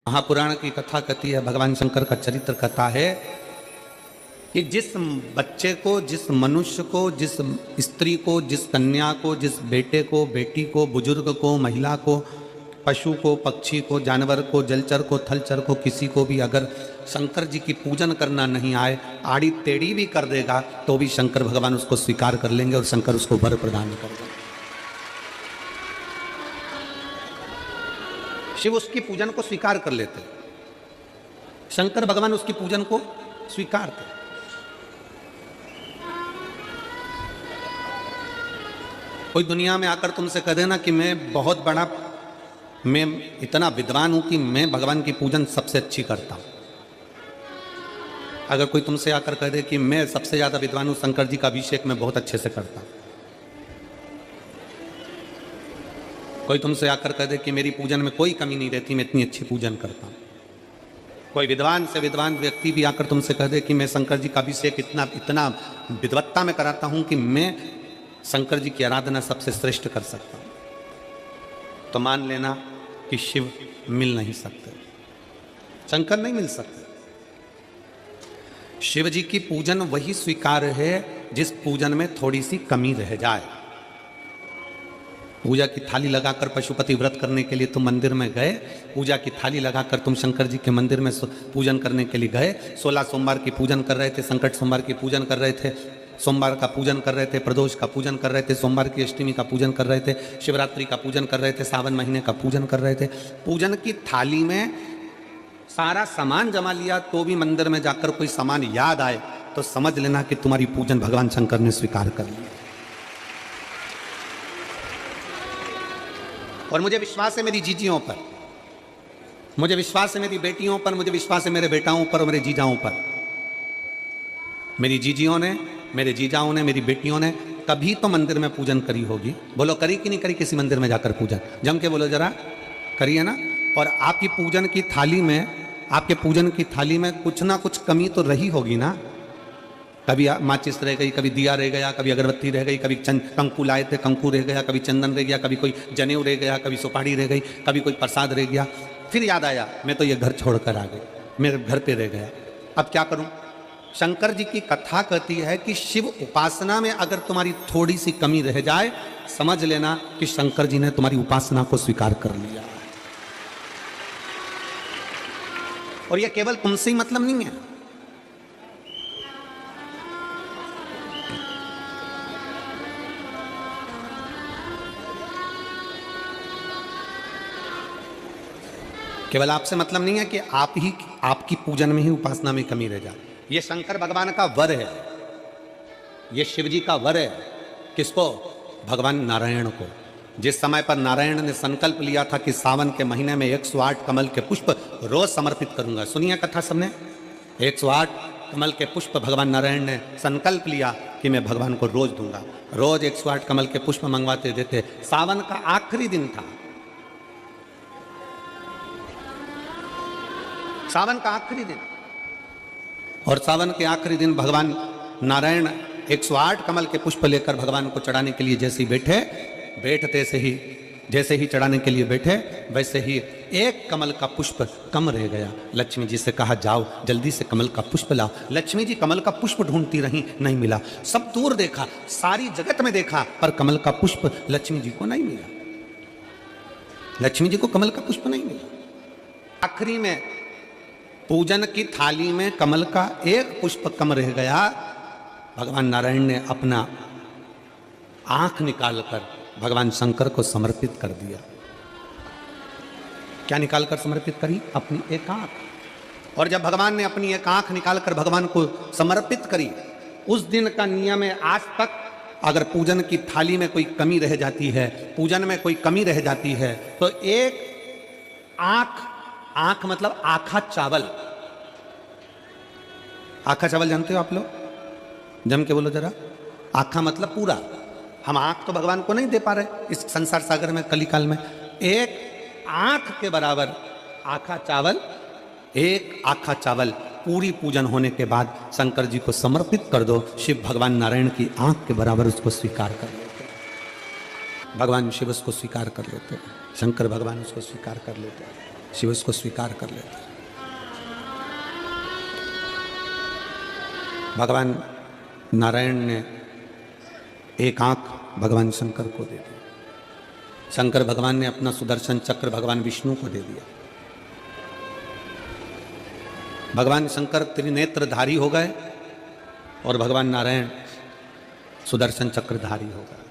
महापुराण की कथा कहती है, भगवान शंकर का चरित्र कथा है कि जिस बच्चे को, जिस मनुष्य को, जिस स्त्री को, जिस कन्या को, जिस बेटे को, बेटी को, बुजुर्ग को, महिला को, पशु को, पक्षी को, जानवर को, जलचर को, थलचर को, किसी को भी अगर शंकर जी की पूजन करना नहीं आए, आड़ी टेढ़ी भी कर देगा तो भी शंकर भगवान उसको स्वीकार कर लेंगे और शंकर उसको वर प्रदान कर देंगे। शिव उसकी पूजन को स्वीकार कर लेते, शंकर भगवान उसकी पूजन को स्वीकार करते। कोई दुनिया में आकर तुमसे कह देना कि मैं इतना विद्वान हूं कि मैं भगवान की पूजन सबसे अच्छी करता हूं। अगर कोई तुमसे आकर कह दे कि मैं सबसे ज्यादा विद्वान हूं, शंकर जी का अभिषेक मैं बहुत अच्छे से करता हूं। कोई तुमसे आकर कह दे कि मेरी पूजन में कोई कमी नहीं रहती, मैं इतनी अच्छी पूजन करता हूं। कोई विद्वान से विद्वान व्यक्ति भी आकर तुमसे कह दे कि मैं शंकर जी का अभिषेक इतना विद्वत्ता में कराता हूं कि मैं शंकर जी की आराधना सबसे श्रेष्ठ कर सकता हूं, तो मान लेना कि शिव मिल नहीं सकते, शंकर नहीं मिल सकते। शिव जी की पूजन वही स्वीकार है जिस पूजन में थोड़ी सी कमी रह जाए। पूजा की थाली लगाकर पशुपति व्रत करने के लिए तुम मंदिर में गए, पूजा की थाली लगाकर तुम शंकर जी के मंदिर में पूजन करने के लिए गए, 16 सोमवार की पूजन कर रहे थे, संकट सोमवार की पूजन कर रहे थे, सोमवार का पूजन कर रहे थे, प्रदोष का पूजन कर रहे थे, सोमवार की अष्टमी का पूजन कर रहे थे, शिवरात्रि का पूजन कर रहे थे, सावन महीने का पूजन कर रहे थे। पूजन की थाली में सारा सामान जमा लिया तो भी मंदिर में जाकर कोई सामान याद आए तो समझ लेना कि तुम्हारी पूजन भगवान शंकर ने स्वीकार कर लिया। और मुझे विश्वास है मेरी जीजियों पर, मुझे विश्वास है मेरी बेटियों पर, मुझे विश्वास है मेरे बेटाओं पर और मेरे जीजाओं पर। मेरी जीजियों ने, मेरे जीजाओं ने, मेरी बेटियों ने कभी तो मंदिर में पूजन करी होगी। बोलो करी कि नहीं करी किसी मंदिर में जाकर पूजन? जम के बोलो जरा, करी है ना? और आपकी पूजन की थाली में, आपके पूजन की थाली में कुछ ना कुछ कमी तो रही होगी ना। कभी माचिस रह गई, कभी दिया रह गया, कभी अगरबत्ती रह गई, कभी कंकु लाए थे कंकु रह गया, कभी चंदन रह गया, कभी कोई जनेऊ रह गया, कभी सुपारी रह गई, कभी कोई प्रसाद रह गया। फिर याद आया मैं तो ये घर छोड़कर आ गई, मेरे घर पे रह गया, अब क्या करूं? शंकर जी की कथा कहती है कि शिव उपासना में अगर तुम्हारी थोड़ी सी कमी रह जाए, समझ लेना कि शंकर जी ने तुम्हारी उपासना को स्वीकार कर लिया। और यह केवल तुमसे ही मतलब नहीं है, केवल आपसे मतलब नहीं है कि आपकी पूजन में ही, उपासना में कमी रह जाए। ये शंकर भगवान का वर है, ये शिव जी का वर है। किसको? भगवान नारायण को। जिस समय पर नारायण ने संकल्प लिया था कि सावन के महीने में 108 कमल के पुष्प रोज समर्पित करूंगा, सुनिए कथा सबने, 108 कमल के पुष्प भगवान नारायण ने संकल्प लिया कि मैं भगवान को रोज दूंगा। रोज 108 कमल के पुष्प मंगवाते देते। सावन का आखिरी दिन था, सावन का आखिरी दिन, और सावन के आखिरी दिन भगवान नारायण 108 कमल के पुष्प लेकर भगवान को चढ़ाने के लिए जैसे ही जैसे ही चढ़ाने के लिए बैठे, वैसे ही एक कमल का पुष्प कम रह गया। लक्ष्मी जी से कहा जाओ जल्दी से कमल का पुष्प लाओ। लक्ष्मी जी कमल का पुष्प ढूंढती रही, नहीं मिला। सब दूर देखा, सारी जगत में देखा, पर कमल का पुष्प लक्ष्मी जी को नहीं मिला। लक्ष्मी जी को कमल का पुष्प नहीं मिला। आखिरी में पूजन की थाली में कमल का एक पुष्प कम रह गया। भगवान नारायण ने अपना आंख निकालकर भगवान शंकर को समर्पित कर दिया। क्या निकालकर समर्पित करी? अपनी एक आंख। और जब भगवान ने अपनी एक आंख निकालकर भगवान को समर्पित करी, उस दिन का नियम है आज तक, अगर पूजन की थाली में कोई कमी रह जाती है, पूजन में कोई कमी रह जाती है, तो एक आंख मतलब आखा चावल। आखा चावल जानते हो आप लोग? जम के बोलो जरा। आखा मतलब पूरा। हम आंख तो भगवान को नहीं दे पा रहे इस संसार सागर में, कलिकाल में। एक आंख के बराबर आखा चावल, एक आखा चावल पूरी पूजन होने के बाद शंकर जी को समर्पित कर दो। शिव भगवान नारायण की आंख के बराबर उसको स्वीकार कर लेते हैं। भगवान शिव उसको स्वीकार कर लेते हैं, शंकर भगवान उसको स्वीकार कर लेते हैं। शिव उसको स्वीकार कर लेते हैं। भगवान नारायण ने एक आंख भगवान शंकर को दे दी। शंकर भगवान ने अपना सुदर्शन चक्र भगवान विष्णु को दे दिया। भगवान शंकर त्रिनेत्रधारी हो गए और भगवान नारायण सुदर्शन चक्रधारी हो गए।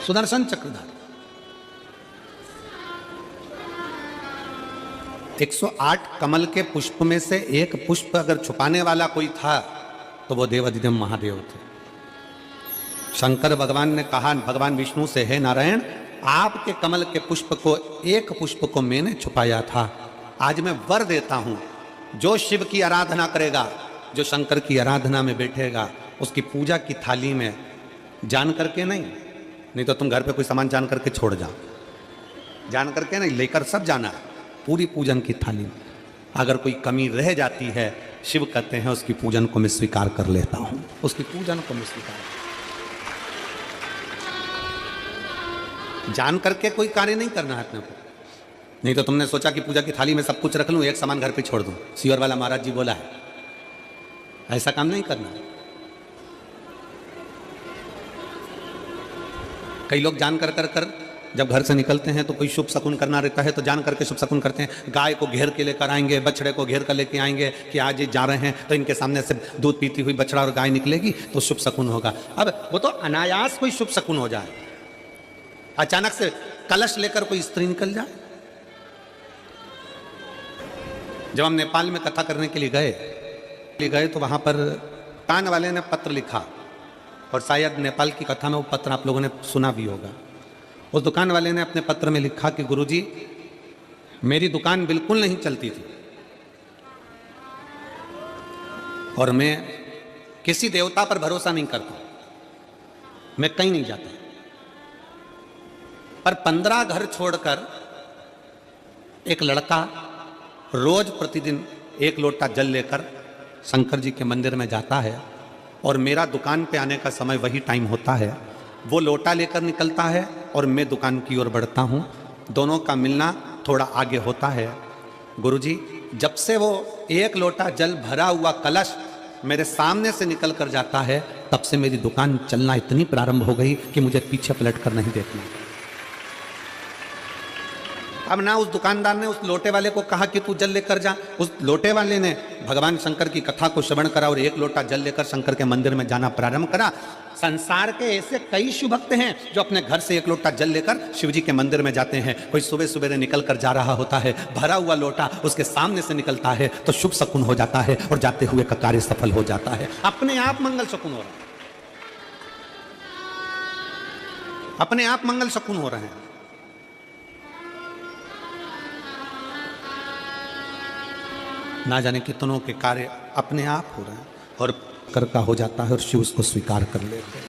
सुदर्शन चक्रधारी 108 कमल के पुष्प में से एक पुष्प अगर छुपाने वाला कोई था तो वो देवाधिदेव महादेव थे। शंकर भगवान ने कहा भगवान विष्णु से, हे नारायण, आपके कमल के पुष्प को, एक पुष्प को मैंने छुपाया था। आज मैं वर देता हूं, जो शिव की आराधना करेगा, जो शंकर की आराधना में बैठेगा, उसकी पूजा की थाली में जान करके नहीं तो तुम घर पे कोई सामान जान करके छोड़ जाओ, जान करके नहीं, लेकर सब जाना है। पूरी पूजन की थाली में अगर कोई कमी रह जाती है, शिव कहते हैं उसकी पूजन को मैं स्वीकार कर लेता हूं, उसकी पूजन को मैं स्वीकार। जान करके कोई कार्य नहीं करना है अपने को। नहीं तो तुमने सोचा कि पूजा की थाली में सब कुछ रख लूं, एक सामान घर पे छोड़ दूं। सियोर वाला महाराज जी बोला है, ऐसा काम नहीं करना। कई लोग जान कर जब घर से निकलते हैं तो कोई शुभ शकुन करना रहता है तो जान करके शुभ शकुन करते हैं। गाय को घेर के लेकर आएंगे, बछड़े को घेर कर लेके आएंगे कि आज ये जा रहे हैं तो इनके सामने से दूध पीती हुई बछड़ा और गाय निकलेगी तो शुभ शकुन होगा। अब वो तो अनायास कोई शुभ शकुन हो जाए, अचानक से कलश लेकर कोई स्त्री निकल जाए। जब हम नेपाल में कथा करने के लिए गए तो वहां पर कान वाले ने पत्र लिखा और शायद नेपाल की कथा में वो पत्र आप लोगों ने सुना भी होगा। उस दुकान वाले ने अपने पत्र में लिखा कि गुरुजी, मेरी दुकान बिल्कुल नहीं चलती थी और मैं किसी देवता पर भरोसा नहीं करता, मैं कहीं नहीं जाता, पर 15 घर छोड़कर एक लड़का रोज प्रतिदिन 1 लोटा जल लेकर शंकर जी के मंदिर में जाता है और मेरा दुकान पे आने का समय वही टाइम होता है। वो लोटा लेकर निकलता है और मैं दुकान की ओर बढ़ता हूँ, दोनों का मिलना थोड़ा आगे होता है। गुरुजी, जब से वो 1 लोटा जल भरा हुआ कलश मेरे सामने से निकल कर जाता है, तब से मेरी दुकान चलना इतनी प्रारंभ हो गई कि मुझे पीछे पलट कर नहीं देखना। अब ना उस दुकानदार ने उस लोटे वाले को कहा कि तू जल लेकर जा, उस लोटे वाले ने भगवान शंकर की कथा को श्रवण करा और 1 लोटा जल लेकर शंकर के मंदिर में जाना प्रारंभ करा। संसार के ऐसे कई शिव भक्त हैं जो अपने घर से 1 लोटा जल लेकर शिव जी के मंदिर में जाते हैं। कोई सुबह सुबह निकल कर जा रहा होता है, भरा हुआ लोटा उसके सामने से निकलता है तो शुभ शकुन हो जाता है और जाते हुए का कार्य सफल हो जाता है। अपने आप मंगल शकुन हो रहा है, अपने आप मंगल शकुन हो रहे हैं। ना जाने कितनों के कार्य अपने आप हो रहे हैं और कर का हो जाता है और शिव उसको स्वीकार कर लेते हैं।